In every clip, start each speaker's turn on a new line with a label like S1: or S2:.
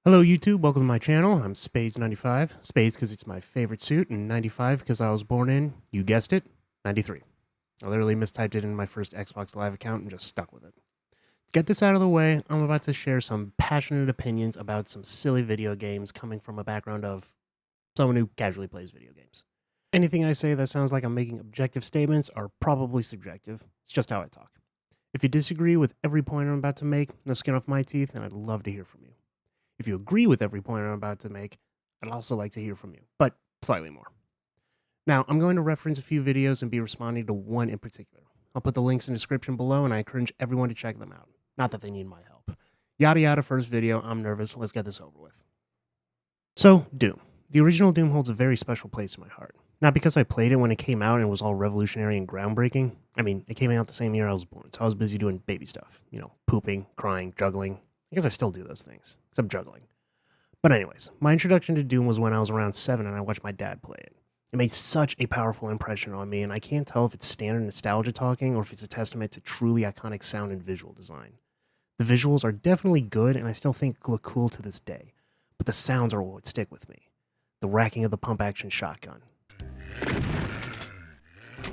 S1: Hello YouTube, welcome to my channel. I'm Spades95. Spades because it's my favorite suit, and 95 because I was born in, you guessed it, 93. I literally mistyped it in my first Xbox Live account and just stuck with it. To get this out of the way, I'm about to share some passionate opinions about some silly video games coming from a background of someone who casually plays video games. Anything I say that sounds like I'm making objective statements are probably subjective. It's just how I talk. If you disagree with every point I'm about to make, no skin off my teeth, and I'd love to hear from you. If you agree with every point I'm about to make, I'd also like to hear from you, but slightly more. Now, I'm going to reference a few videos and be responding to one in particular. I'll put the links in the description below, and I encourage everyone to check them out. Not that they need my help. Yada yada, first video, I'm nervous, let's get this over with. So, Doom. The original Doom holds a very special place in my heart. Not because I played it when it came out and was all revolutionary and groundbreaking. I mean, it came out the same year I was born, so I was busy doing baby stuff. You know, pooping, crying, juggling. I guess I still do those things, except juggling. But anyways, my introduction to Doom was when I was around 7 and I watched my dad play it. It made such a powerful impression on me, and I can't tell if it's standard nostalgia talking or if it's a testament to truly iconic sound and visual design. The visuals are definitely good, and I still think look cool to this day, but the sounds are what would stick with me. The racking of the pump-action shotgun,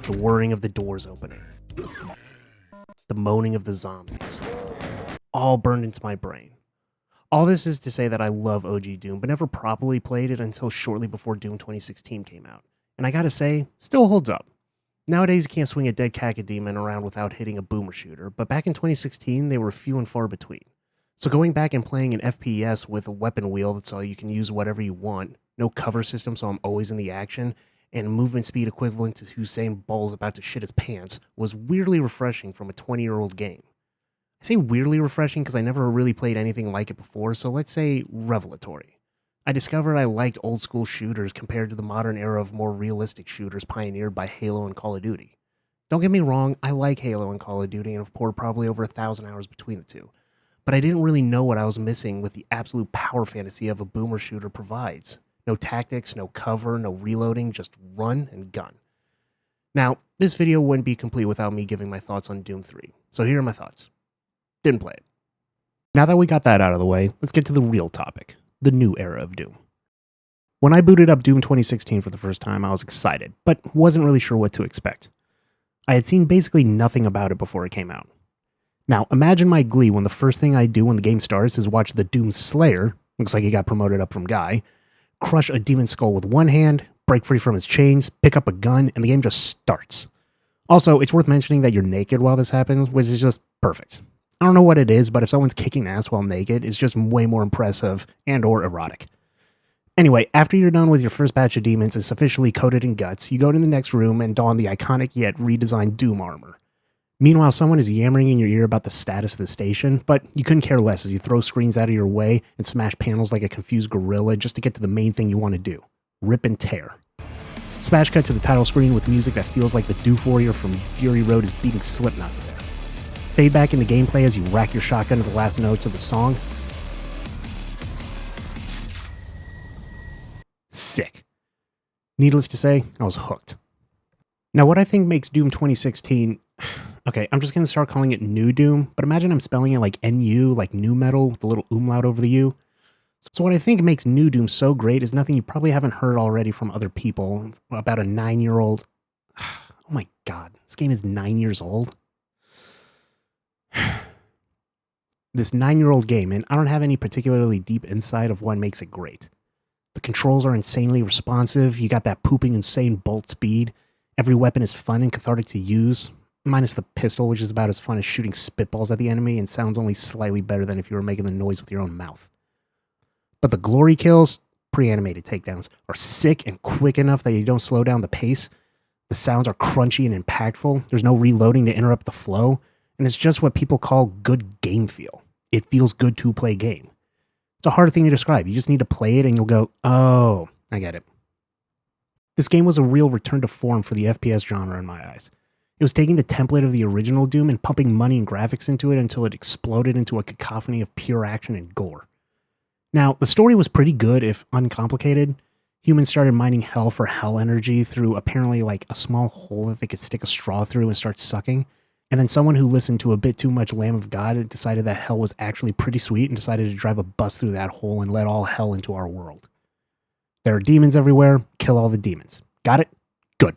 S1: the whirring of the doors opening, the moaning of the zombies, all burned into my brain. All this is to say that I love OG Doom, but never properly played it until shortly before Doom 2016 came out. And I gotta say, still holds up. Nowadays, you can't swing a dead cacodemon around without hitting a boomer shooter, but back in 2016, they were few and far between. So going back and playing an FPS with a weapon wheel so you can use whatever you want, no cover system so I'm always in the action, and movement speed equivalent to Usain Bolt's about to shit his pants was weirdly refreshing from a 20-year-old game. I say weirdly refreshing because I never really played anything like it before, so let's say revelatory. I discovered I liked old school shooters compared to the modern era of more realistic shooters pioneered by Halo and Call of Duty. Don't get me wrong, I like Halo and Call of Duty and have poured probably over 1,000 hours between the two, but I didn't really know what I was missing with the absolute power fantasy of a boomer shooter provides. No tactics, no cover, no reloading, just run and gun. Now, this video wouldn't be complete without me giving my thoughts on Doom 3, so here are my thoughts. Didn't play it. Now that we got that out of the way, let's get to the real topic, the new era of Doom. When I booted up Doom 2016 for the first time, I was excited, but wasn't really sure what to expect. I had seen basically nothing about it before it came out. Now, imagine my glee when the first thing I do when the game starts is watch the Doom Slayer, looks like he got promoted up from guy, crush a demon skull with one hand, break free from his chains, pick up a gun, and the game just starts. Also, it's worth mentioning that you're naked while this happens, which is just perfect. I don't know what it is, but if someone's kicking ass while naked, it's just way more impressive and or erotic. Anyway, after you're done with your first batch of demons and sufficiently coated in guts, you go to the next room and don the iconic yet redesigned Doom armor. Meanwhile, someone is yammering in your ear about the status of the station, but you couldn't care less as you throw screens out of your way and smash panels like a confused gorilla just to get to the main thing you want to do. Rip and tear. Smash cut to the title screen with music that feels like the Doof Warrior from Fury Road is beating Slipknot there. Fade back into gameplay as you rack your shotgun to the last notes of the song. Sick. Needless to say, I was hooked. Now, what I think makes Doom 2016... Okay, I'm just going to start calling it New Doom, but imagine I'm spelling it like NU, like new metal, with the little umlaut over the U. So what I think makes New Doom so great is nothing you probably haven't heard already from other people about a 9-year-old... Oh my god, this game is 9 years old? This 9-year-old game, and I don't have any particularly deep insight of what makes it great. The controls are insanely responsive, you got that pooping insane bolt speed, every weapon is fun and cathartic to use, minus the pistol, which is about as fun as shooting spitballs at the enemy and sounds only slightly better than if you were making the noise with your own mouth. But the glory kills, pre-animated takedowns, are sick and quick enough that you don't slow down the pace. The sounds are crunchy and impactful, there's no reloading to interrupt the flow, and it's just what people call good game feel. It feels good to play game. It's a hard thing to describe. You just need to play it and you'll go, oh, I get it. This game was a real return to form for the FPS genre in my eyes. It was taking the template of the original Doom and pumping money and graphics into it until it exploded into a cacophony of pure action and gore. Now, the story was pretty good if uncomplicated. Humans started mining hell for hell energy through apparently like a small hole that they could stick a straw through and start sucking. And then someone who listened to a bit too much Lamb of God decided that hell was actually pretty sweet and decided to drive a bus through that hole and let all hell into our world. There are demons everywhere, kill all the demons. Got it? Good.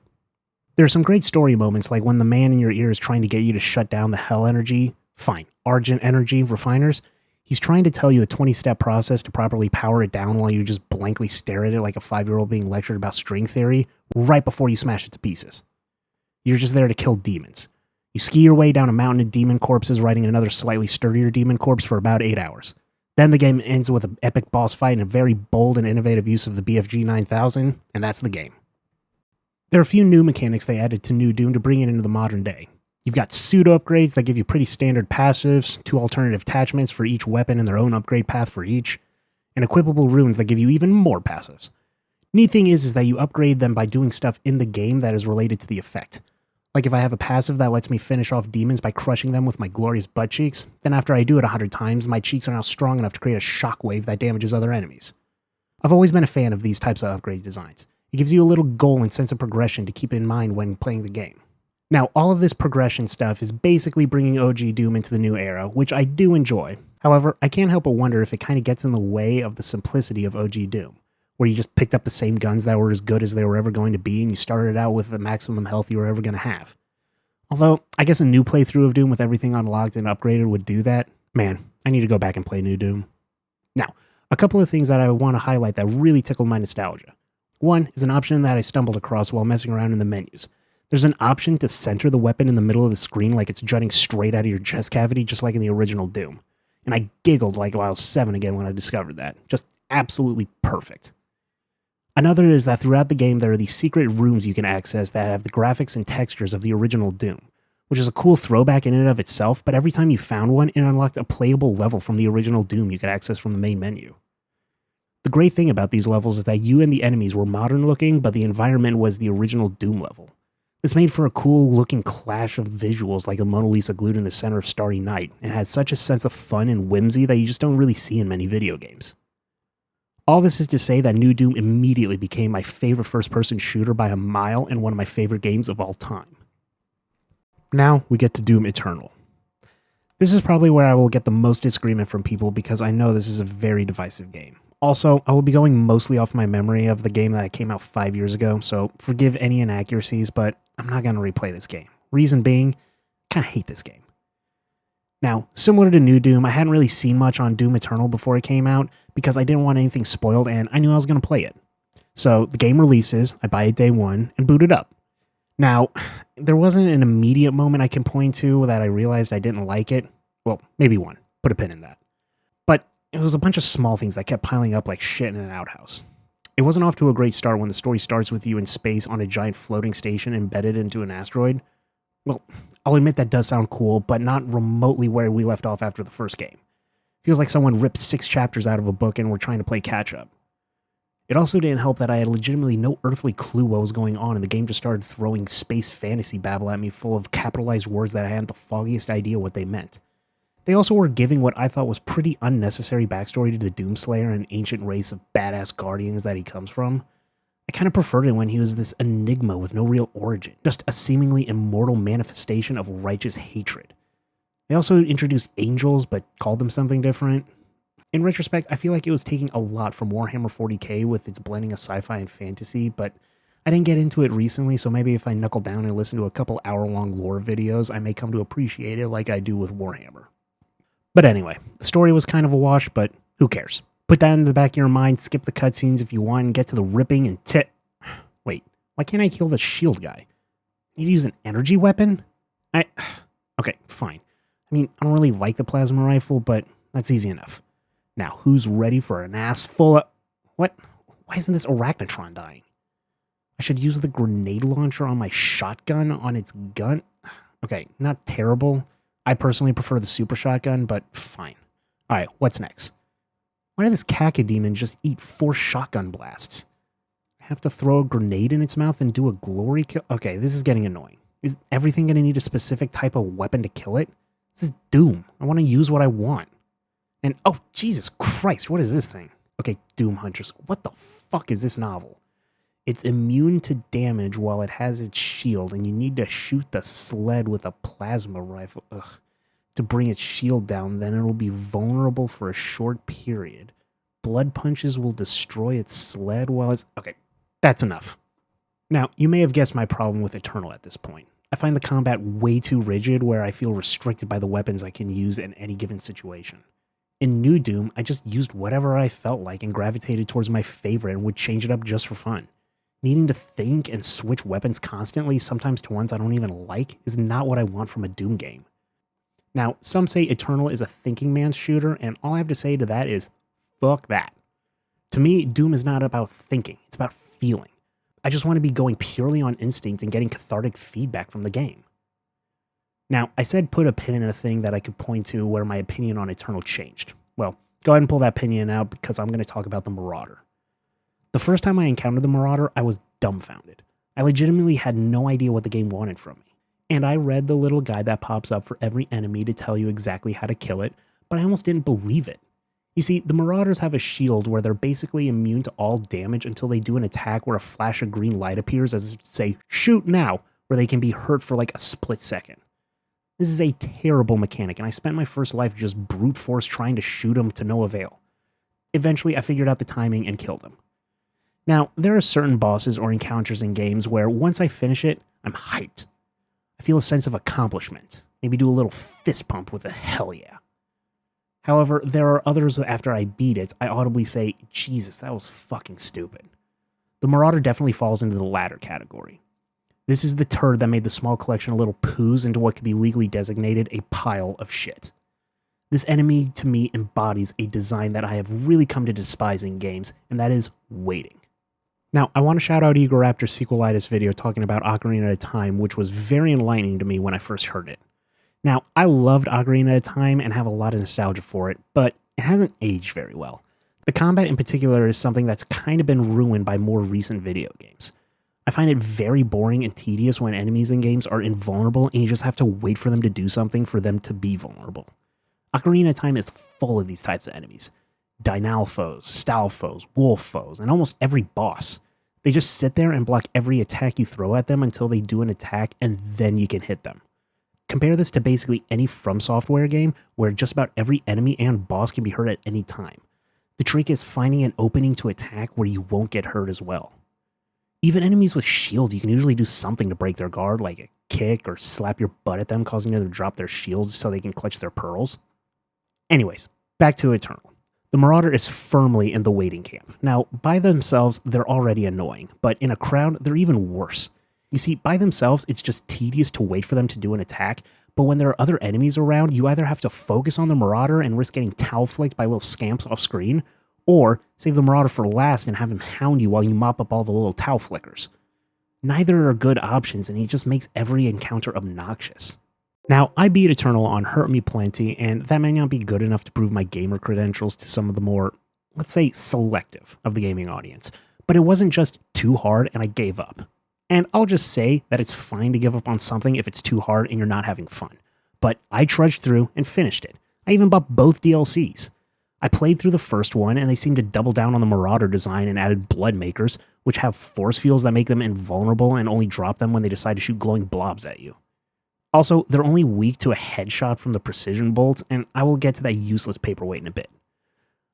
S1: There are some great story moments, like when the man in your ear is trying to get you to shut down the hell energy, fine, Argent energy refiners. He's trying to tell you a 20-step process to properly power it down while you just blankly stare at it like a 5-year-old being lectured about string theory right before you smash it to pieces. You're just there to kill demons. You ski your way down a mountain of demon corpses, riding another slightly sturdier demon corpse for about 8 hours. Then the game ends with an epic boss fight and a very bold and innovative use of the BFG 9000, and that's the game. There are a few new mechanics they added to New Doom to bring it into the modern day. You've got pseudo upgrades that give you pretty standard passives, 2 alternative attachments for each weapon and their own upgrade path for each, and equipable runes that give you even more passives. Neat thing is that you upgrade them by doing stuff in the game that is related to the effect. Like if I have a passive that lets me finish off demons by crushing them with my glorious butt cheeks, then after I do it 100 times, my cheeks are now strong enough to create a shockwave that damages other enemies. I've always been a fan of these types of upgrade designs. It gives you a little goal and sense of progression to keep in mind when playing the game. Now, all of this progression stuff is basically bringing OG Doom into the new era, which I do enjoy. However, I can't help but wonder if it kind of gets in the way of the simplicity of OG Doom, where you just picked up the same guns that were as good as they were ever going to be, and you started out with the maximum health you were ever going to have. Although, I guess a new playthrough of Doom with everything unlocked and upgraded would do that. Man, I need to go back and play New Doom. Now, a couple of things that I want to highlight that really tickled my nostalgia. One is an option that I stumbled across while messing around in the menus. There's an option to center the weapon in the middle of the screen like it's jutting straight out of your chest cavity, just like in the original Doom. And I giggled like I was 7 again when I discovered that. Just absolutely perfect. Another is that throughout the game there are these secret rooms you can access that have the graphics and textures of the original Doom, which is a cool throwback in and of itself, but every time you found one, it unlocked a playable level from the original Doom you could access from the main menu. The great thing about these levels is that you and the enemies were modern looking, but the environment was the original Doom level. This made for a cool looking clash of visuals like a Mona Lisa glued in the center of Starry Night, and had such a sense of fun and whimsy that you just don't really see in many video games. All this is to say that New Doom immediately became my favorite first-person shooter by a mile and one of my favorite games of all time. Now we get to Doom Eternal. This is probably where I will get the most disagreement from people because I know this is a very divisive game. Also, I will be going mostly off my memory of the game that came out 5 years ago, so forgive any inaccuracies, but I'm not going to replay this game. Reason being, I kind of hate this game. Now, similar to New Doom, I hadn't really seen much on Doom Eternal before it came out because I didn't want anything spoiled and I knew I was going to play it. So the game releases, I buy it day one, and boot it up. Now, there wasn't an immediate moment I can point to that I realized I didn't like it. Well, maybe one. Put a pin in that. But it was a bunch of small things that kept piling up like shit in an outhouse. It wasn't off to a great start when the story starts with you in space on a giant floating station embedded into an asteroid. Well, I'll admit that does sound cool, but not remotely where we left off after the first game. Feels like someone ripped 6 chapters out of a book and were trying to play catch-up. It also didn't help that I had legitimately no earthly clue what was going on, and the game just started throwing space fantasy babble at me full of capitalized words that I hadn't the foggiest idea what they meant. They also were giving what I thought was pretty unnecessary backstory to the Doomslayer and ancient race of badass guardians that he comes from. I kind of preferred it when he was this enigma with no real origin, just a seemingly immortal manifestation of righteous hatred. They also introduced angels, but called them something different. In retrospect, I feel like it was taking a lot from Warhammer 40k with its blending of sci-fi and fantasy, but I didn't get into it recently, so maybe if I knuckle down and listen to a couple hour-long lore videos, I may come to appreciate it like I do with Warhammer. But anyway, the story was kind of a wash, but who cares? Put that in the back of your mind, skip the cutscenes if you want, and get to the ripping and Wait, why can't I kill the shield guy? Need to use an energy weapon? Okay, fine. I mean, I don't really like the plasma rifle, but that's easy enough. Now, who's ready for an ass full of... What? Why isn't this Arachnotron dying? I should use the grenade launcher on my shotgun on its gun? Okay, not terrible. I personally prefer the super shotgun, but fine. Alright, what's next? Why did this cacodemon just eat 4 shotgun blasts? I have to throw a grenade in its mouth and do a glory kill? Okay, this is getting annoying. Is everything going to need a specific type of weapon to kill it? This is Doom. I want to use what I want. And, oh, Jesus Christ, what is this thing? Okay, Doom Hunters. What the fuck is this novel? It's immune to damage while it has its shield, and you need to shoot the sled with a plasma rifle to bring its shield down, then it'll be vulnerable for a short period. Blood punches will destroy its sled while it's... Okay, that's enough. Now, you may have guessed my problem with Eternal at this point. I find the combat way too rigid where I feel restricted by the weapons I can use in any given situation. In New Doom, I just used whatever I felt like and gravitated towards my favorite and would change it up just for fun. Needing to think and switch weapons constantly, sometimes to ones I don't even like, is not what I want from a Doom game. Now, some say Eternal is a thinking man's shooter, and all I have to say to that is, fuck that. To me, Doom is not about thinking, it's about feeling. I just want to be going purely on instinct and getting cathartic feedback from the game. Now, I said put a pin in a thing that I could point to where my opinion on Eternal changed. Well, go ahead and pull that pinion out because I'm going to talk about the Marauder. The first time I encountered the Marauder, I was dumbfounded. I legitimately had no idea what the game wanted from me. And I read the little guide that pops up for every enemy to tell you exactly how to kill it, but I almost didn't believe it. You see, the Marauders have a shield where they're basically immune to all damage until they do an attack where a flash of green light appears as if to say, shoot now, where they can be hurt for like a split second. This is a terrible mechanic, and I spent my first life just brute force trying to shoot him to no avail. Eventually, I figured out the timing and killed him. Now, there are certain bosses or encounters in games where once I finish it, I'm hyped. I feel a sense of accomplishment. Maybe do a little fist pump with a hell yeah. However, there are others that after I beat it, I audibly say, Jesus, that was fucking stupid. The Marauder definitely falls into the latter category. This is the turd that made the small collection of little poos into what could be legally designated a pile of shit. This enemy, to me, embodies a design that I have really come to despise in games, and that is waiting. Now, I want to shout out Egoraptor's Sequelitis video talking about Ocarina of Time, which was very enlightening to me when I first heard it. Now, I loved Ocarina of Time and have a lot of nostalgia for it, but it hasn't aged very well. The combat in particular is something that's kind of been ruined by more recent video games. I find it very boring and tedious when enemies in games are invulnerable and you just have to wait for them to do something for them to be vulnerable. Ocarina of Time is full of these types of enemies. Dynalphos, Stalfos, Wolfos, and almost every boss. They just sit there and block every attack you throw at them until they do an attack and then you can hit them. Compare this to basically any From Software game where just about every enemy and boss can be hurt at any time. The trick is finding an opening to attack where you won't get hurt as well. Even enemies with shields, you can usually do something to break their guard, like a kick or slap your butt at them, causing them to drop their shields so they can clutch their pearls. Anyways, back to Eternal. The Marauder is firmly in the waiting camp. Now, by themselves, they're already annoying, but in a crowd, they're even worse. You see, by themselves, it's just tedious to wait for them to do an attack, but when there are other enemies around, you either have to focus on the Marauder and risk getting towel flicked by little scamps off screen, or save the Marauder for last and have him hound you while you mop up all the little towel flickers. Neither are good options, and he just makes every encounter obnoxious. Now, I beat Eternal on Hurt Me Plenty, and that may not be good enough to prove my gamer credentials to some of the more, let's say, selective of the gaming audience, but it wasn't just too hard and I gave up. And I'll just say that it's fine to give up on something if it's too hard and you're not having fun. But I trudged through and finished it. I even bought both DLCs. I played through the first one and they seemed to double down on the Marauder design and added Blood Makers, which have force fields that make them invulnerable and only drop them when they decide to shoot glowing blobs at you. Also, they're only weak to a headshot from the precision bolts, and I will get to that useless paperweight in a bit.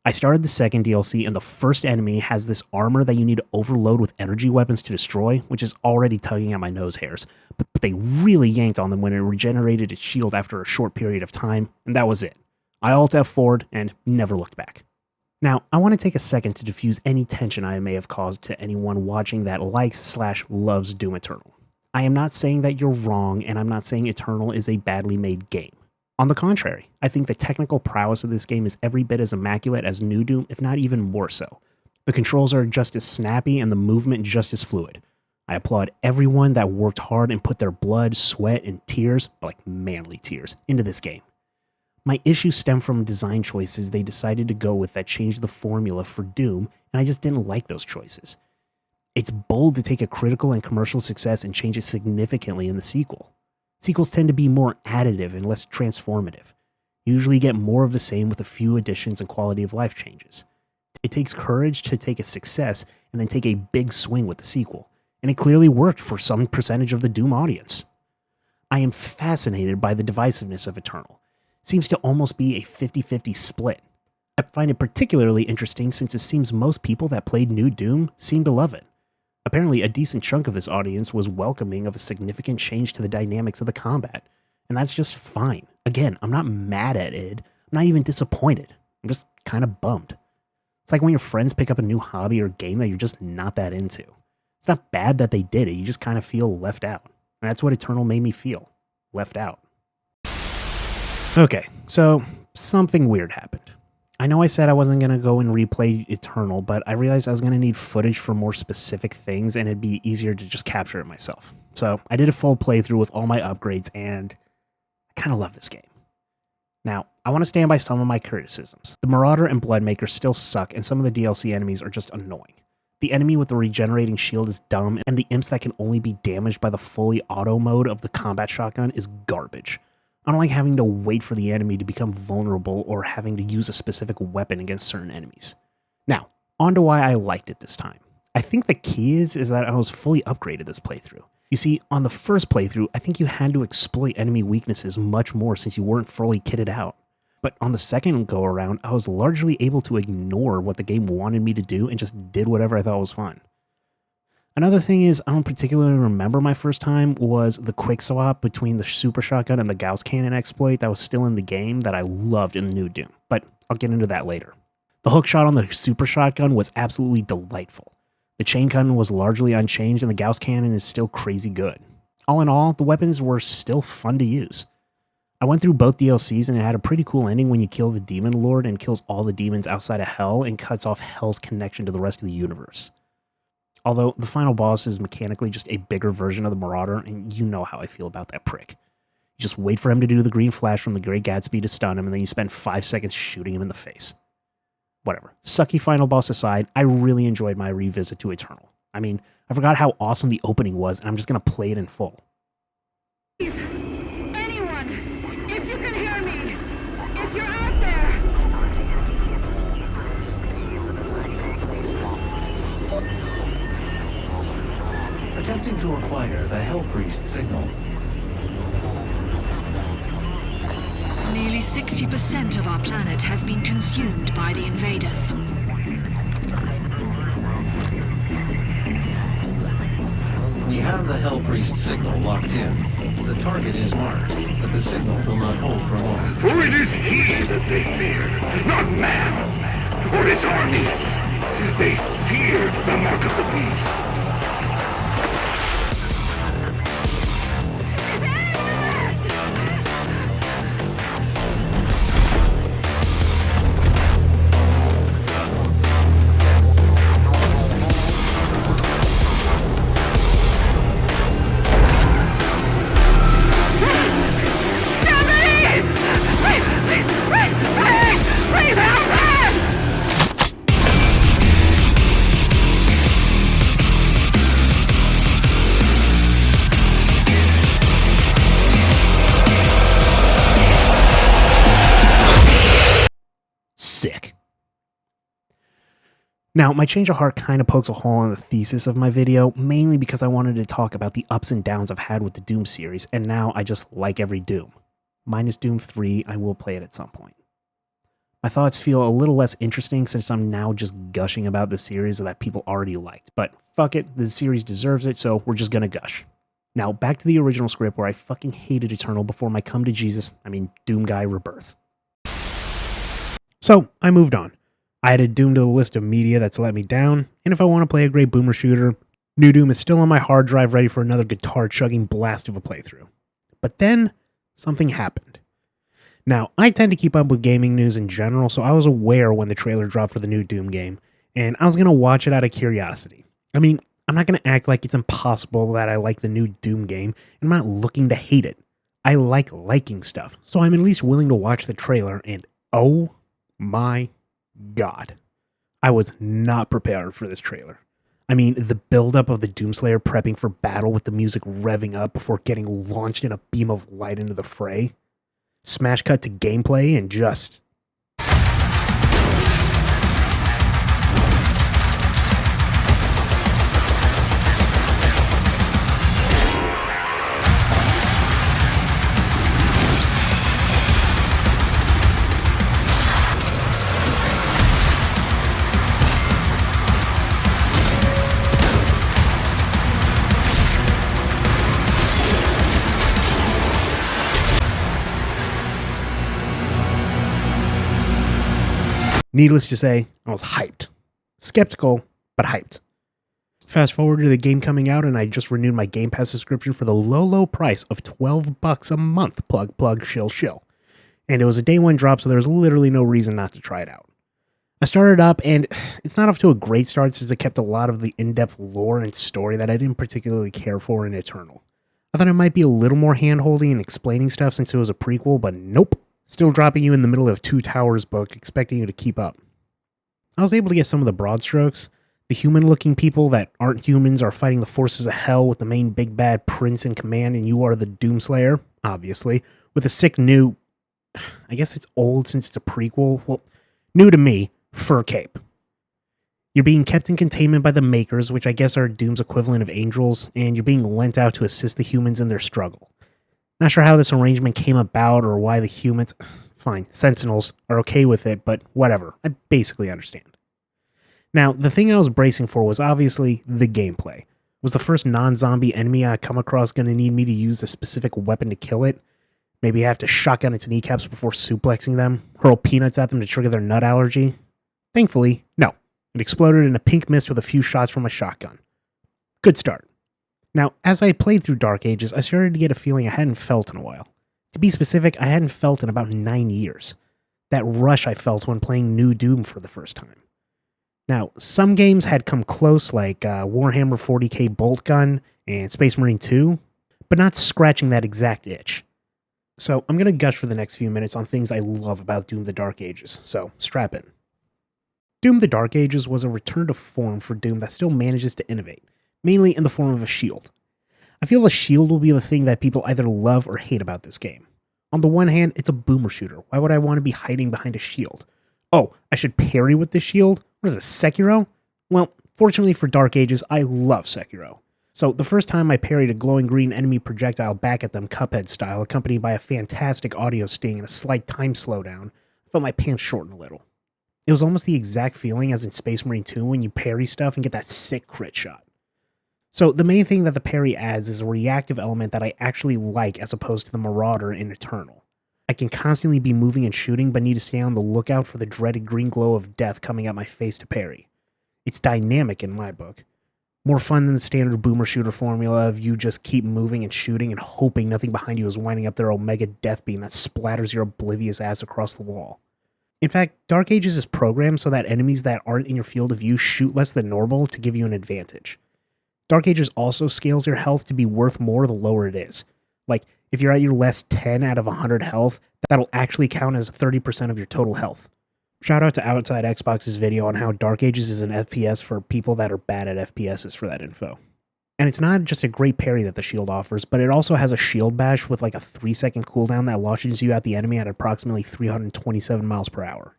S1: I started the second DLC, and the first enemy has this armor that you need to overload with energy weapons to destroy, which is already tugging at my nose hairs, but they really yanked on them when it regenerated its shield after a short period of time, and that was it. I Alt-F forward and never looked back. Now, I want to take a second to diffuse any tension I may have caused to anyone watching that likes/loves Doom Eternal. I am not saying that you're wrong, and I'm not saying Eternal is a badly made game. On the contrary, I think the technical prowess of this game is every bit as immaculate as New Doom, if not even more so. The controls are just as snappy and the movement just as fluid. I applaud everyone that worked hard and put their blood, sweat, and tears, but like manly tears, into this game. My issues stem from design choices they decided to go with that changed the formula for Doom, and I just didn't like those choices. It's bold to take a critical and commercial success and change it significantly in the sequel. Sequels tend to be more additive and less transformative. You usually get more of the same with a few additions and quality of life changes. It takes courage to take a success and then take a big swing with the sequel, and it clearly worked for some percentage of the Doom audience. I am fascinated by the divisiveness of Eternal. It seems to almost be a 50-50 split. I find it particularly interesting since it seems most people that played New Doom seem to love it. Apparently, a decent chunk of this audience was welcoming of a significant change to the dynamics of the combat, and that's just fine. Again, I'm not mad at it. I'm not even disappointed. I'm just kind of bummed. It's like when your friends pick up a new hobby or game that you're just not that into. It's not bad that they did it, you just kind of feel left out. And that's what Eternal made me feel. Left out. Okay, so something weird happened. I know I said I wasn't going to go and replay Eternal, but I realized I was going to need footage for more specific things and it'd be easier to just capture it myself. So I did a full playthrough with all my upgrades and I kind of love this game. Now, I want to stand by some of my criticisms. The Marauder and Bloodmaker still suck and some of the DLC enemies are just annoying. The enemy with the regenerating shield is dumb and the imps that can only be damaged by the fully auto mode of the combat shotgun is garbage. I don't like having to wait for the enemy to become vulnerable or having to use a specific weapon against certain enemies. Now, on to why I liked it this time. I think the key is that I was fully upgraded this playthrough. You see, on the first playthrough, I think you had to exploit enemy weaknesses much more since you weren't fully kitted out. But on the second go around, I was largely able to ignore what the game wanted me to do and just did whatever I thought was fun. Another thing is, I don't particularly remember my first time was the quick swap between the super shotgun and the Gauss cannon exploit that was still in the game that I loved in the New Doom, but I'll get into that later. The hook shot on the super shotgun was absolutely delightful. The chain gun was largely unchanged and the Gauss cannon is still crazy good. All in all, the weapons were still fun to use. I went through both DLCs and it had a pretty cool ending when you kill the Demon Lord and kills all the demons outside of Hell and cuts off Hell's connection to the rest of the universe. Although the final boss is mechanically just a bigger version of the Marauder, and you know how I feel about that prick. You just wait for him to do the green flash from the Great Gatsby to stun him, and then you spend 5 seconds shooting him in the face. Whatever. Sucky final boss aside, I really enjoyed my revisit to Eternal. I mean, I forgot how awesome the opening was, and I'm just going to play it in full.
S2: Anyone, if you can hear me, if you're out there.
S3: Attempting to acquire the Hellpriest signal.
S4: Nearly 60% of our planet has been consumed by the invaders.
S3: We have the Hellpriest signal locked in. The target is marked, but the signal will not hold for long.
S5: For it is he that they fear, not man, or his armies. They feared the mark of the beast.
S1: Sick. Now, my change of heart kind of pokes a hole in the thesis of my video, mainly because I wanted to talk about the ups and downs I've had with the Doom series, and now I just like every Doom. Minus Doom 3, I will play it at some point. My thoughts feel a little less interesting since I'm now just gushing about the series that people already liked, but fuck it, the series deserves it, so we're just gonna gush. Now, back to the original script where I fucking hated Eternal before my come to Jesus, Doom guy rebirth. So, I moved on. I added Doom to the list of media that's let me down, and if I want to play a great boomer shooter, New Doom is still on my hard drive ready for another guitar-chugging blast of a playthrough. But then, something happened. Now, I tend to keep up with gaming news in general, so I was aware when the trailer dropped for the new Doom game, and I was going to watch it out of curiosity. I'm not going to act like it's impossible that I like the new Doom game, and I'm not looking to hate it. I like liking stuff, so I'm at least willing to watch the trailer, and oh my God, I was not prepared for this trailer. The buildup of the Doomslayer prepping for battle with the music revving up before getting launched in a beam of light into the fray. Smash cut to gameplay and just... Needless to say, I was hyped. Skeptical, but hyped. Fast forward to the game coming out, and I just renewed my Game Pass subscription for the low price of $12 a month. Plug, shill. And it was a day one drop, so there was literally no reason not to try it out. I started up, and it's not off to a great start since it kept a lot of the in-depth lore and story that I didn't particularly care for in Eternal. I thought it might be a little more hand-holding and explaining stuff since it was a prequel, but nope. Still dropping you in the middle of Two Towers book, expecting you to keep up. I was able to get some of the broad strokes. The human-looking people that aren't humans are fighting the forces of hell with the main big bad prince in command, and you are the Doomslayer, obviously, with a sick new... I guess it's old since it's a prequel. Well, new to me, fur cape. You're being kept in containment by the Makers, which I guess are Doom's equivalent of angels, and you're being lent out to assist the humans in their struggle. Not sure how this arrangement came about or why the humans... Fine, Sentinels are okay with it, but whatever. I basically understand. Now, the thing I was bracing for was obviously the gameplay. Was the first non-zombie enemy I come across going to need me to use a specific weapon to kill it? Maybe I have to shotgun its kneecaps before suplexing them? Hurl peanuts at them to trigger their nut allergy? Thankfully, no. It exploded in a pink mist with a few shots from my shotgun. Good start. Now, as I played through Dark Ages, I started to get a feeling I hadn't felt in a while. To be specific, I hadn't felt in about 9 years. That rush I felt when playing New Doom for the first time. Now, some games had come close, like Warhammer 40k Bolt Gun and Space Marine 2, but not scratching that exact itch. So I'm going to gush for the next few minutes on things I love about Doom the Dark Ages, so strap in. Doom the Dark Ages was a return to form for Doom that still manages to innovate, mainly in the form of a shield. I feel the shield will be the thing that people either love or hate about this game. On the one hand, it's a boomer shooter. Why would I want to be hiding behind a shield? Oh, I should parry with the shield? What is this, Sekiro? Well, fortunately for Dark Ages, I love Sekiro. So the first time I parried a glowing green enemy projectile back at them Cuphead style, accompanied by a fantastic audio sting and a slight time slowdown, I felt my pants shorten a little. It was almost the exact feeling as in Space Marine 2 when you parry stuff and get that sick crit shot. So the main thing that the parry adds is a reactive element that I actually like as opposed to the Marauder in Eternal. I can constantly be moving and shooting, but need to stay on the lookout for the dreaded green glow of death coming at my face to parry. It's dynamic in my book. More fun than the standard boomer shooter formula of you just keep moving and shooting and hoping nothing behind you is winding up their Omega death beam that splatters your oblivious ass across the wall. In fact, Dark Ages is programmed so that enemies that aren't in your field of view shoot less than normal to give you an advantage. Dark Ages also scales your health to be worth more the lower it is. Like, if you're at your less 10 out of 100 health, that'll actually count as 30% of your total health. Shout out to Outside Xbox's video on how Dark Ages is an FPS for people that are bad at FPSs for that info. And it's not just a great parry that the shield offers, but it also has a shield bash with like a 3-second cooldown that launches you at the enemy at approximately 327 miles per hour.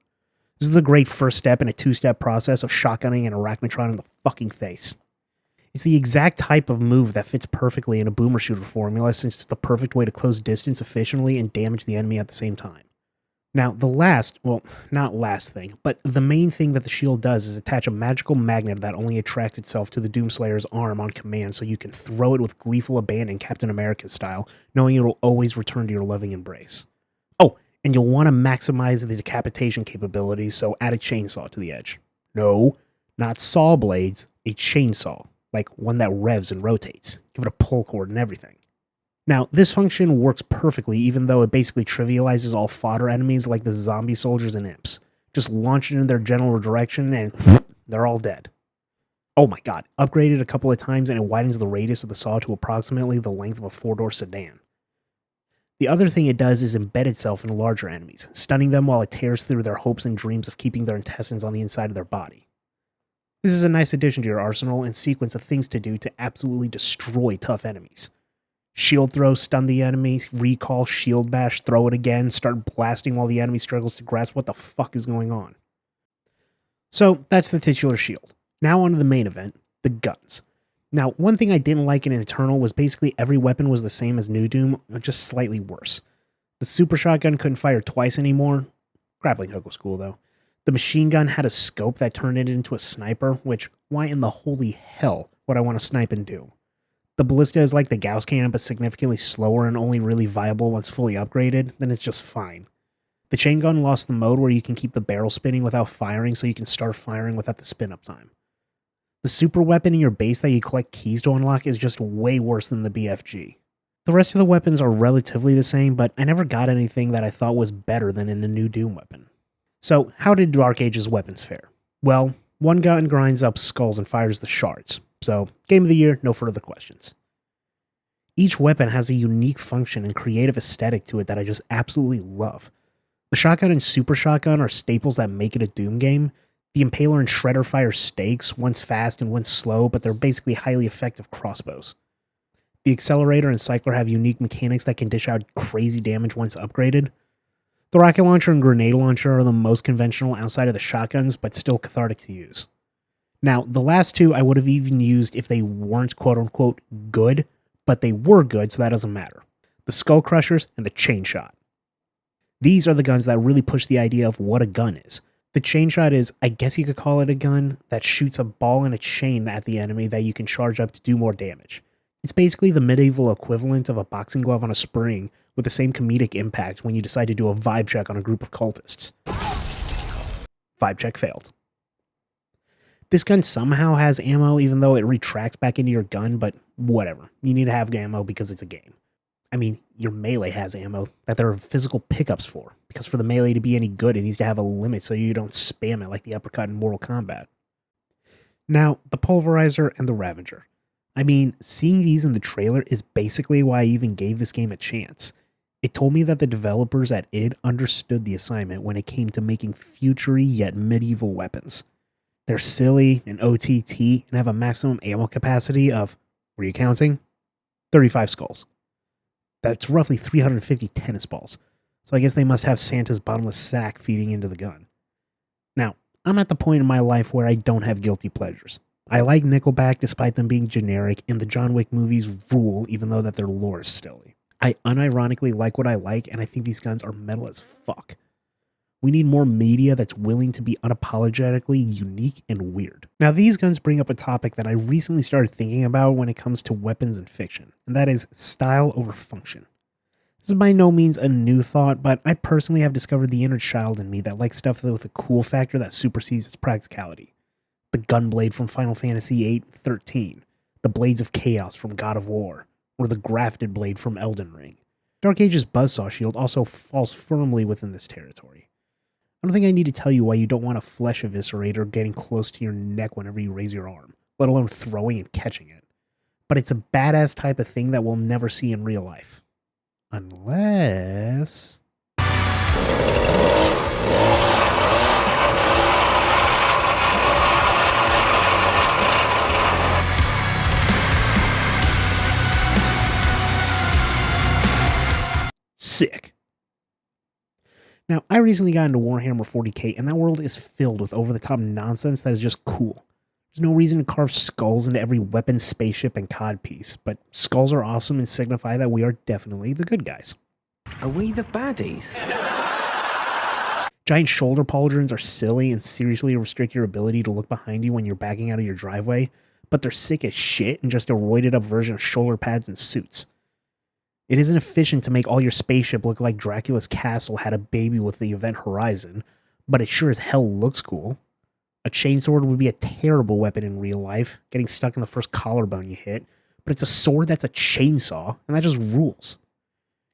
S1: This is the great first step in a 2-step process of shotgunning an Arachnotron in the fucking face. It's the exact type of move that fits perfectly in a boomer shooter formula since it's the perfect way to close distance efficiently and damage the enemy at the same time. Now, the last, well, not last thing, but the main thing that the shield does is attach a magical magnet that only attracts itself to the Doomslayer's arm on command so you can throw it with gleeful abandon Captain America style, knowing it will always return to your loving embrace. Oh, and you'll want to maximize the decapitation capabilities, so add a chainsaw to the edge. No, not saw blades, a chainsaw, like one that revs and rotates. Give it a pull cord and everything. Now, this function works perfectly even though it basically trivializes all fodder enemies like the zombie soldiers and imps. Just launch it in their general direction and they're all dead. Oh my god, upgraded a couple of times and it widens the radius of the saw to approximately the length of a 4-door sedan. The other thing it does is embed itself in larger enemies, stunning them while it tears through their hopes and dreams of keeping their intestines on the inside of their body. This is a nice addition to your arsenal and sequence of things to do to absolutely destroy tough enemies. Shield throw, stun the enemy, recall, shield bash, throw it again, start blasting while the enemy struggles to grasp what the fuck is going on. So, that's the titular shield. Now on to the main event, the guns. Now, one thing I didn't like in Eternal was basically every weapon was the same as New Doom, just slightly worse. The super shotgun couldn't fire twice anymore. Grappling hook was cool though. The machine gun had a scope that turned it into a sniper, which, why in the holy hell would I want to snipe and do? The ballista is like the Gauss cannon, but significantly slower and only really viable once fully upgraded, then it's just fine. The chain gun lost the mode where you can keep the barrel spinning without firing, so you can start firing without the spin up time. The super weapon in your base that you collect keys to unlock is just way worse than the BFG. The rest of the weapons are relatively the same, but I never got anything that I thought was better than in a new Doom weapon. So, how did Dark Ages weapons fare? Well, one gun grinds up skulls and fires the shards, so Game of the Year, no further questions. Each weapon has a unique function and creative aesthetic to it that I just absolutely love. The shotgun and super shotgun are staples that make it a Doom game. The Impaler and Shredder fire stakes, one's fast and one's slow, but they're basically highly effective crossbows. The Accelerator and Cycler have unique mechanics that can dish out crazy damage once upgraded. The Rocket Launcher and Grenade Launcher are the most conventional outside of the shotguns, but still cathartic to use. Now, the last two I would have even used if they weren't quote-unquote good, but they were good, so that doesn't matter. The Skull Crushers and the Chain Shot. These are the guns that really push the idea of what a gun is. The Chain Shot is, I guess you could call it a gun, that shoots a ball and a chain at the enemy that you can charge up to do more damage. It's basically the medieval equivalent of a boxing glove on a spring, with the same comedic impact when you decide to do a vibe check on a group of cultists. Vibe check failed. This gun somehow has ammo, even though it retracts back into your gun, but whatever. You need to have ammo because it's a game. I mean, your melee has ammo that there are physical pickups for, because for the melee to be any good, it needs to have a limit so you don't spam it like the uppercut in Mortal Kombat. Now, the Pulverizer and the Ravager. I mean, seeing these in the trailer is basically why I even gave this game a chance. It told me that the developers at id understood the assignment when it came to making futury yet medieval weapons. They're silly and OTT and have a maximum ammo capacity of, were you counting? 35 skulls. That's roughly 350 tennis balls. So I guess they must have Santa's bottomless sack feeding into the gun. Now, I'm at the point in my life where I don't have guilty pleasures. I like Nickelback despite them being generic, and the John Wick movies rule even though that their lore is silly. I unironically like what I like, and I think these guns are metal as fuck. We need more media that's willing to be unapologetically unique and weird. Now, these guns bring up a topic that I recently started thinking about when it comes to weapons in fiction, and that is style over function. This is by no means a new thought, but I personally have discovered the inner child in me that likes stuff with a cool factor that supersedes its practicality. The Gunblade from Final Fantasy VIII-13, the Blades of Chaos from God of War, or the Grafted Blade from Elden Ring. Dark Ages Buzzsaw Shield also falls firmly within this territory. I don't think I need to tell you why you don't want a flesh eviscerator getting close to your neck whenever you raise your arm, let alone throwing and catching it. But it's a badass type of thing that we'll never see in real life. Unless... Sick. Now, I recently got into Warhammer 40k, and that world is filled with over-the-top nonsense that is just cool. There's no reason to carve skulls into every weapon, spaceship, and codpiece, but skulls are awesome and signify that we are definitely the good guys.
S6: Are we the baddies?
S1: Giant shoulder pauldrons are silly and seriously restrict your ability to look behind you when you're backing out of your driveway, but they're sick as shit and just a roided-up version of shoulder pads and suits. It isn't efficient to make all your spaceship look like Dracula's castle had a baby with the Event Horizon, but it sure as hell looks cool. A chainsword would be a terrible weapon in real life, getting stuck in the first collarbone you hit, but it's a sword that's a chainsaw, and that just rules.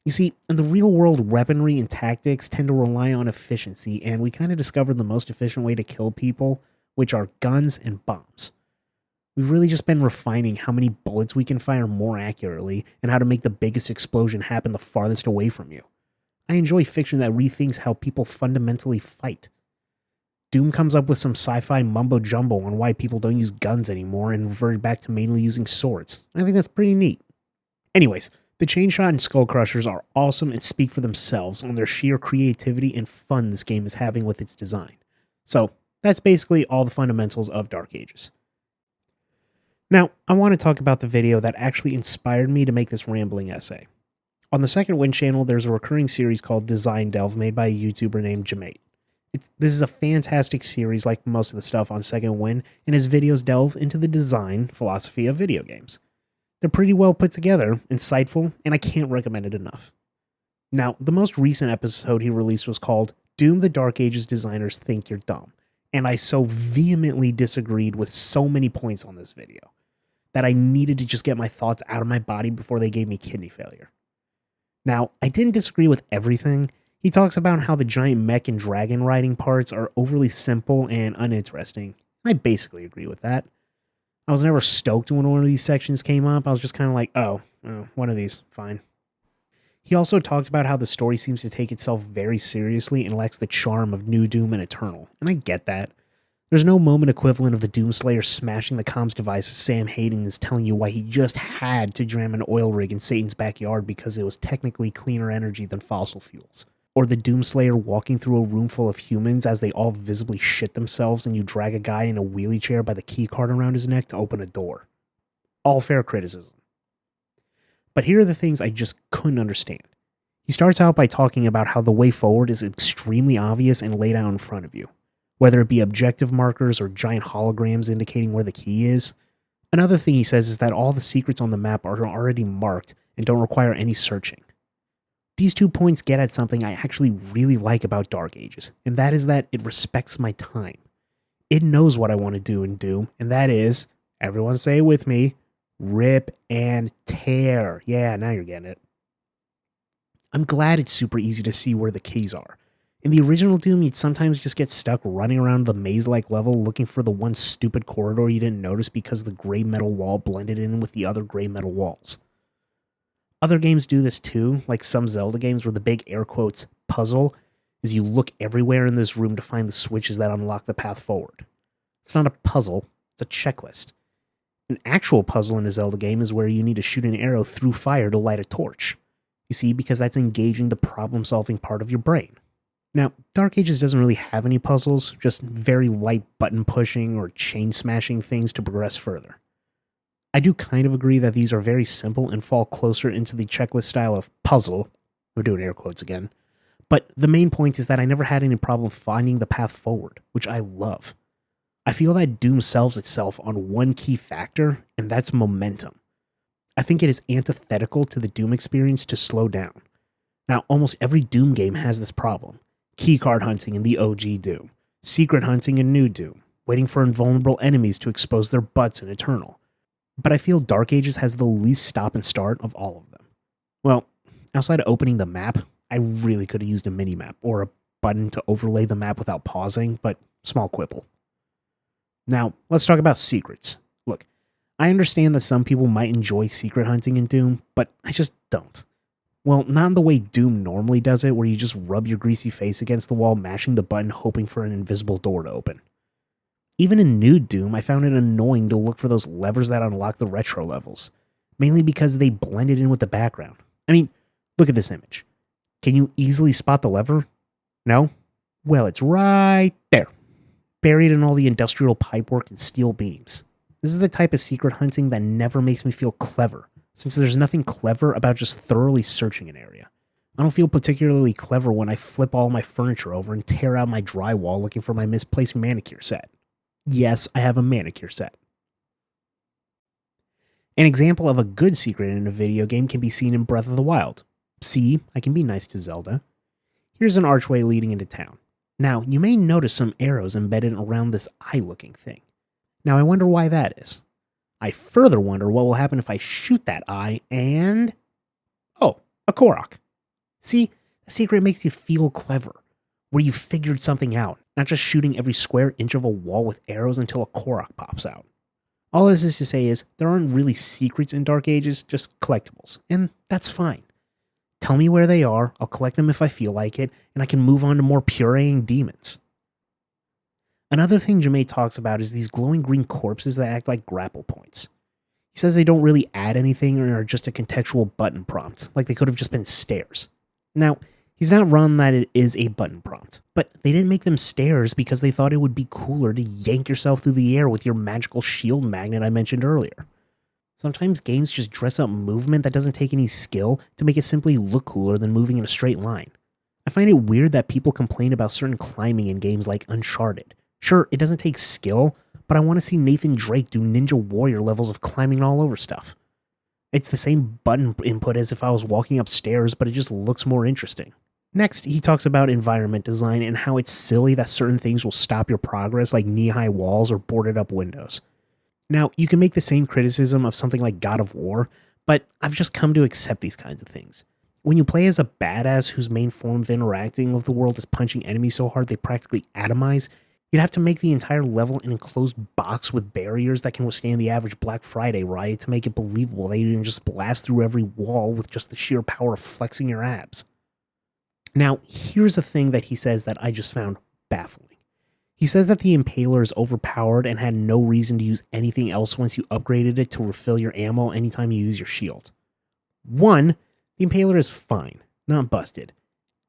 S1: You see, in the real world, weaponry and tactics tend to rely on efficiency, and we kind of discovered the most efficient way to kill people, which are guns and bombs. We've really just been refining how many bullets we can fire more accurately and how to make the biggest explosion happen the farthest away from you. I enjoy fiction that rethinks how people fundamentally fight. Doom comes up with some sci-fi mumbo-jumbo on why people don't use guns anymore and revert back to mainly using swords. I think that's pretty neat. Anyways, the Chain Shot and Skull Crushers are awesome and speak for themselves on their sheer creativity and fun this game is having with its design. So, that's basically all the fundamentals of Dark Ages. Now, I want to talk about the video that actually inspired me to make this rambling essay. On the Second Wind channel, there's a recurring series called Design Delve made by a YouTuber named Jamate. This is a fantastic series like most of the stuff on Second Wind, and his videos delve into the design philosophy of video games. They're pretty well put together, insightful, and I can't recommend it enough. Now, the most recent episode he released was called Doom the Dark Ages Designers Think You're Dumb, and I so vehemently disagreed with so many points on this video that I needed to just get my thoughts out of my body before they gave me kidney failure. Now, I didn't disagree with everything. He talks about how the giant mech and dragon riding parts are overly simple and uninteresting. I basically agree with that. I was never stoked when one of these sections came up. I was just kind of like, oh, one of these, fine. He also talked about how the story seems to take itself very seriously and lacks the charm of New Doom and Eternal, and I get that. There's no moment equivalent of the Doomslayer smashing the comms device as Sam Hayden is telling you why he just had to jam an oil rig in Satan's backyard because it was technically cleaner energy than fossil fuels. Or the Doomslayer walking through a room full of humans as they all visibly shit themselves and you drag a guy in a wheelie chair by the keycard around his neck to open a door. All fair criticism. But here are the things I just couldn't understand. He starts out by talking about how the way forward is extremely obvious and laid out in front of you, whether it be objective markers or giant holograms indicating where the key is. Another thing he says is that all the secrets on the map are already marked and don't require any searching. These 2 points get at something I actually really like about Dark Ages, and that is that it respects my time. It knows what I want to do in Doom, and that is, everyone say it with me, rip and tear. Yeah, now you're getting it. I'm glad it's super easy to see where the keys are. In the original Doom, you'd sometimes just get stuck running around the maze-like level looking for the one stupid corridor you didn't notice because the gray metal wall blended in with the other gray metal walls. Other games do this too, like some Zelda games where the big air quotes puzzle is you look everywhere in this room to find the switches that unlock the path forward. It's not a puzzle, it's a checklist. An actual puzzle in a Zelda game is where you need to shoot an arrow through fire to light a torch. You see, because that's engaging the problem-solving part of your brain. Now, Dark Ages doesn't really have any puzzles, just very light button pushing or chain smashing things to progress further. I do kind of agree that these are very simple and fall closer into the checklist style of puzzle. We're doing air quotes again. But the main point is that I never had any problem finding the path forward, which I love. I feel that Doom sells itself on one key factor, and that's momentum. I think it is antithetical to the Doom experience to slow down. Now, almost every Doom game has this problem. Keycard hunting in the OG Doom, secret hunting in New Doom, waiting for invulnerable enemies to expose their butts in Eternal. But I feel Dark Ages has the least stop and start of all of them. Well, outside of opening the map, I really could have used a mini-map or a button to overlay the map without pausing, but small quibble. Now, let's talk about secrets. Look, I understand that some people might enjoy secret hunting in Doom, but I just don't. Well, not in the way Doom normally does it, where you just rub your greasy face against the wall, mashing the button, hoping for an invisible door to open. Even in New Doom, I found it annoying to look for those levers that unlock the retro levels, mainly because they blended in with the background. I mean, look at this image. Can you easily spot the lever? No? Well, it's right there, buried in all the industrial pipework and steel beams. This is the type of secret hunting that never makes me feel clever, since there's nothing clever about just thoroughly searching an area. I don't feel particularly clever when I flip all my furniture over and tear out my drywall looking for my misplaced manicure set. Yes, I have a manicure set. An example of a good secret in a video game can be seen in Breath of the Wild. See, I can be nice to Zelda. Here's an archway leading into town. Now, you may notice some arrows embedded around this eye-looking thing. Now, I wonder why that is. I further wonder what will happen if I shoot that eye and... oh, a Korok. See, the secret makes you feel clever, where you figured something out, not just shooting every square inch of a wall with arrows until a Korok pops out. All this is to say is, there aren't really secrets in Dark Ages, just collectibles, and that's fine. Tell me where they are, I'll collect them if I feel like it, and I can move on to more pureeing demons. Another thing Jamae talks about is these glowing green corpses that act like grapple points. He says they don't really add anything or are just a contextual button prompt, like they could have just been stairs. Now, he's not wrong that it is a button prompt, but they didn't make them stairs because they thought it would be cooler to yank yourself through the air with your magical shield magnet I mentioned earlier. Sometimes games just dress up movement that doesn't take any skill to make it simply look cooler than moving in a straight line. I find it weird that people complain about certain climbing in games like Uncharted. Sure, it doesn't take skill, but I want to see Nathan Drake do Ninja Warrior levels of climbing all over stuff. It's the same button input as if I was walking upstairs, but it just looks more interesting. Next, he talks about environment design and how it's silly that certain things will stop your progress, like knee-high walls or boarded up windows. Now, you can make the same criticism of something like God of War, but I've just come to accept these kinds of things. When you play as a badass whose main form of interacting with the world is punching enemies so hard they practically atomize, you'd have to make the entire level an enclosed box with barriers that can withstand the average Black Friday riot to make it believable that you didn't just blast through every wall with just the sheer power of flexing your abs. Now, here's a thing that he says that I just found baffling. He says that the Impaler is overpowered and had no reason to use anything else once you upgraded it to refill your ammo anytime you use your shield. 1, the Impaler is fine, not busted.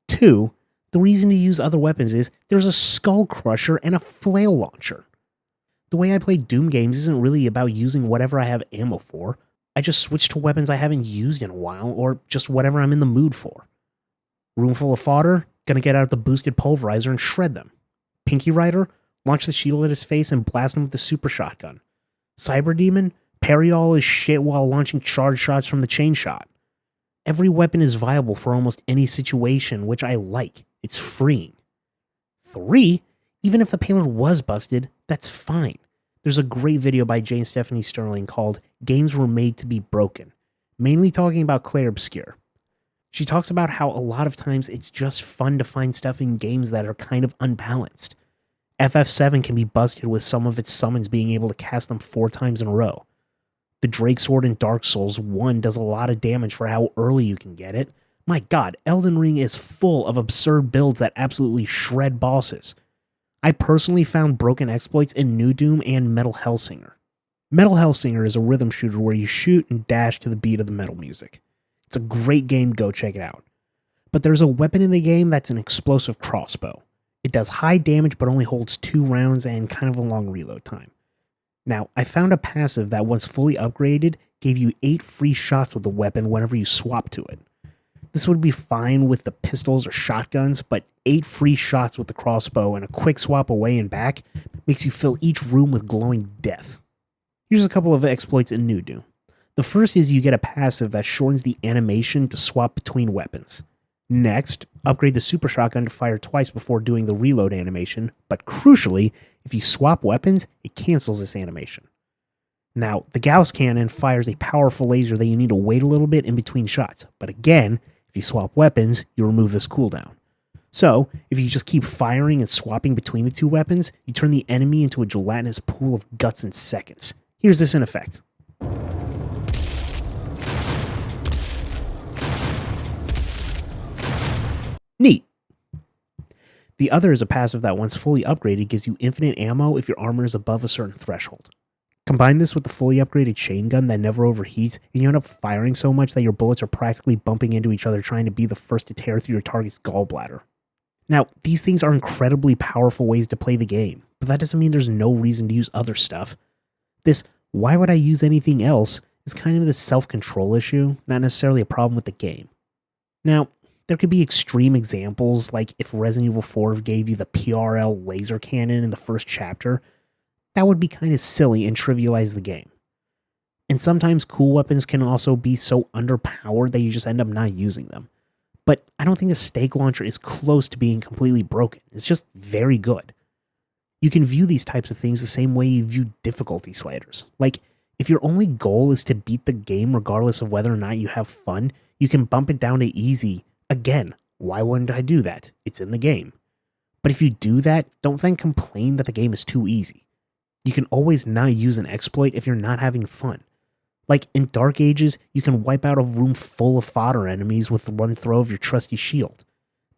S1: 2, the reason to use other weapons is there's a Skull Crusher and a Flail Launcher. The way I play Doom games isn't really about using whatever I have ammo for. I just switch to weapons I haven't used in a while, or just whatever I'm in the mood for. Room full of fodder, gonna get out the boosted pulverizer and shred them. Pinky Rider, launch the shield at his face and blast him with the super shotgun. Cyber Demon, parry all his shit while launching charge shots from the chain shot. Every weapon is viable for almost any situation, which I like. It's freeing. 3, even if the payload was busted, that's fine. There's a great video by Jane Stephanie Sterling called Games Were Made to Be Broken, mainly talking about Claire Obscure. She talks about how a lot of times it's just fun to find stuff in games that are kind of unbalanced. FF7 can be busted with some of its summons being able to cast them 4 times in a row. The Drake Sword in Dark Souls 1 does a lot of damage for how early you can get it. My god, Elden Ring is full of absurd builds that absolutely shred bosses. I personally found broken exploits in New Doom and Metal Hellsinger. Metal Hellsinger is a rhythm shooter where you shoot and dash to the beat of the metal music. It's a great game, go check it out. But there's a weapon in the game that's an explosive crossbow. It does high damage but only holds 2 rounds and kind of a long reload time. Now, I found a passive that once fully upgraded gave you 8 free shots with the weapon whenever you swap to it. This would be fine with the pistols or shotguns, but 8 free shots with the crossbow and a quick swap away and back makes you fill each room with glowing death. Here's a couple of exploits in New Doom. The first is you get a passive that shortens the animation to swap between weapons. Next, upgrade the super shotgun to fire twice before doing the reload animation, but crucially, if you swap weapons, it cancels this animation. Now, the Gauss cannon fires a powerful laser that you need to wait a little bit in between shots, but again, if you swap weapons, you remove this cooldown. So, if you just keep firing and swapping between the 2 weapons, you turn the enemy into a gelatinous pool of guts in seconds. Here's this in effect. Neat. The other is a passive that once fully upgraded gives you infinite ammo if your armor is above a certain threshold. Combine this with the fully upgraded chain gun that never overheats, and you end up firing so much that your bullets are practically bumping into each other trying to be the first to tear through your target's gallbladder. Now, these things are incredibly powerful ways to play the game, but that doesn't mean there's no reason to use other stuff. This, why would I use anything else, is kind of the self-control issue, not necessarily a problem with the game. Now, there could be extreme examples, like if Resident Evil 4 gave you the PRL laser cannon in the first chapter. That would be kind of silly and trivialize the game. And sometimes cool weapons can also be so underpowered that you just end up not using them. But I don't think the Stake Launcher is close to being completely broken. It's just very good. You can view these types of things the same way you view difficulty sliders. Like, if your only goal is to beat the game regardless of whether or not you have fun, you can bump it down to easy. Again, why wouldn't I do that? It's in the game. But if you do that, don't then complain that the game is too easy. You can always not use an exploit if you're not having fun. Like in Dark Ages, you can wipe out a room full of fodder enemies with one throw of your trusty shield.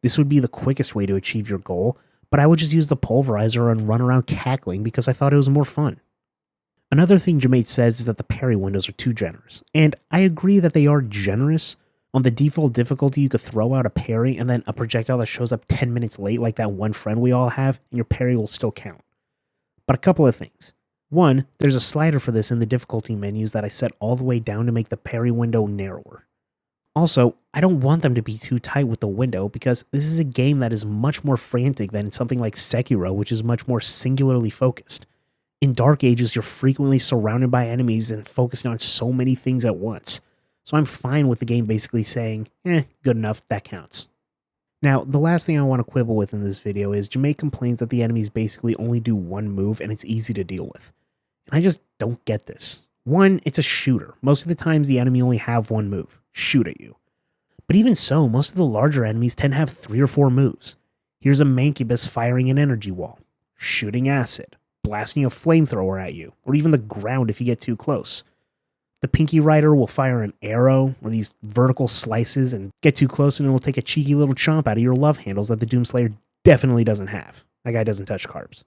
S1: This would be the quickest way to achieve your goal, but I would just use the pulverizer and run around cackling because I thought it was more fun. Another thing Jermaine says is that the parry windows are too generous, and I agree that they are generous. On the default difficulty, you could throw out a parry and then a projectile that shows up 10 minutes late like that one friend we all have, and your parry will still count. But a couple of things. One, there's a slider for this in the difficulty menus that I set all the way down to make the parry window narrower. Also, I don't want them to be too tight with the window because this is a game that is much more frantic than something like Sekiro, which is much more singularly focused. In Dark Ages, you're frequently surrounded by enemies and focusing on so many things at once. so I'm fine with the game basically saying, good enough, that counts. Now, the last thing I want to quibble with in this video is Jamae complains that the enemies basically only do one move and it's easy to deal with. And I just don't get this. One, it's a shooter. Most of the times the enemy only have one move, shoot at you. But even so, most of the larger enemies tend to have 3 or 4 moves. Here's a Mancubus firing an energy wall, shooting acid, blasting a flamethrower at you, or even the ground if you get too close. The Pinky Rider will fire an arrow or these vertical slices and get too close and it'll take a cheeky little chomp out of your love handles that the Doomslayer definitely doesn't have. That guy doesn't touch carbs.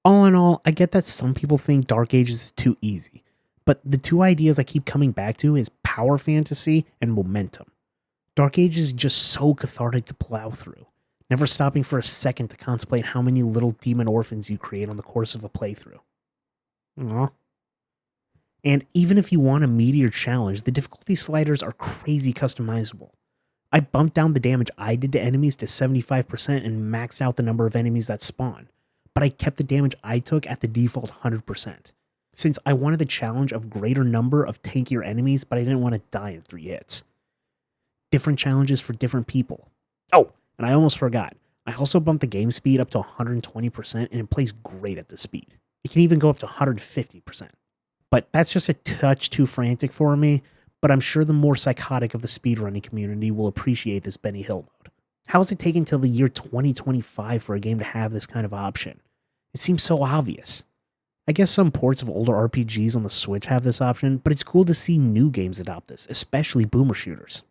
S1: All in all, I get that some people think Dark Ages is too easy, but the two ideas I keep coming back to is power fantasy and momentum. Dark Ages is just so cathartic to plow through, never stopping for a second to contemplate how many little demon orphans you create on the course of a playthrough. Aww. And even if you want a meatier challenge, the difficulty sliders are crazy customizable. I bumped down the damage I did to enemies to 75% and maxed out the number of enemies that spawn, but I kept the damage I took at the default 100%, since I wanted the challenge of greater number of tankier enemies, but I didn't want to die in 3 hits. Different challenges for different people. Oh, and I almost forgot, I also bumped the game speed up to 120% and it plays great at this speed. It can even go up to 150%. But that's just a touch too frantic for me, but I'm sure the more psychotic of the speedrunning community will appreciate this Benny Hill mode. How is it taking till the year 2025 for a game to have this kind of option? It seems so obvious. I guess some ports of older RPGs on the Switch have this option, but it's cool to see new games adopt this, especially boomer shooters.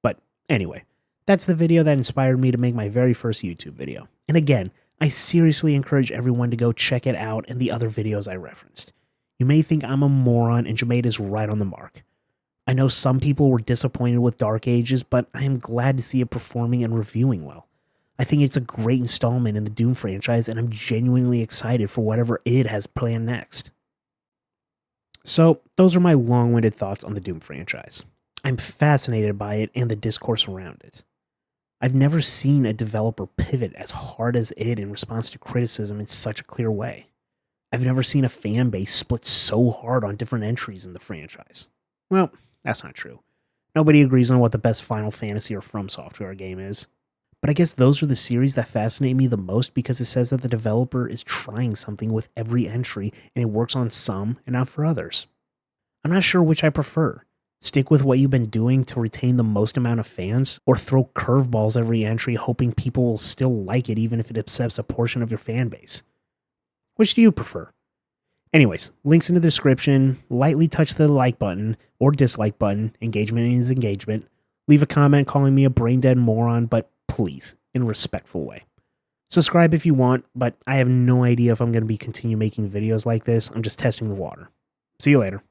S1: But anyway, that's the video that inspired me to make my very first YouTube video. And again, I seriously encourage everyone to go check it out and the other videos I referenced. You may think I'm a moron and Jamae is right on the mark. I know some people were disappointed with Dark Ages, but I am glad to see it performing and reviewing well. I think it's a great installment in the Doom franchise and I'm genuinely excited for whatever id has planned next. So, those are my long-winded thoughts on the Doom franchise. I'm fascinated by it and the discourse around it. I've never seen a developer pivot as hard as id in response to criticism in such a clear way. I've never seen a fan base split so hard on different entries in the franchise. Well, that's not true. Nobody agrees on what the best Final Fantasy or From Software game is. But I guess those are the series that fascinate me the most because it says that the developer is trying something with every entry and it works on some and not for others. I'm not sure which I prefer. Stick with what you've been doing to retain the most amount of fans, or throw curveballs every entry hoping people will still like it even if it upsets a portion of your fan base. Which do you prefer? Anyways, links in the description, lightly touch the like button or dislike button, engagement is engagement. Leave a comment calling me a brain dead moron, but please, in a respectful way. Subscribe if you want, but I have no idea if I'm going to be continue making videos like this. I'm just testing the water. See you later.